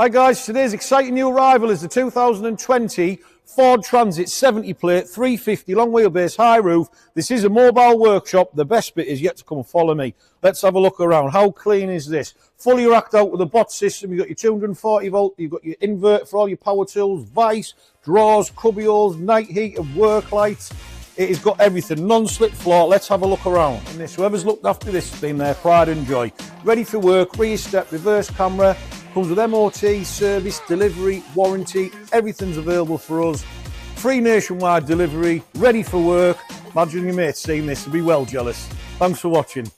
Hi guys, today's exciting new arrival is the 2020 Ford Transit 70 plate 350 long wheelbase high roof. This is a mobile workshop. The best bit is yet to come. Follow me. Let's have a look around. How clean is this? Fully racked out with a BOTT system. You've got your 240 volt, you've got your inverter for all your power tools, vice, drawers, cubby holes, night heater, work lights. It has got everything. Non-slip floor. Let's have a look around. And this, whoever's looked after this has been their pride and joy. Ready for work, rear step, reverse camera. Comes with MOT, service, delivery, warranty. Everything's available for us. Free nationwide delivery, ready for work. Imagine your mate seeing this, they'll be well jealous. Thanks for watching.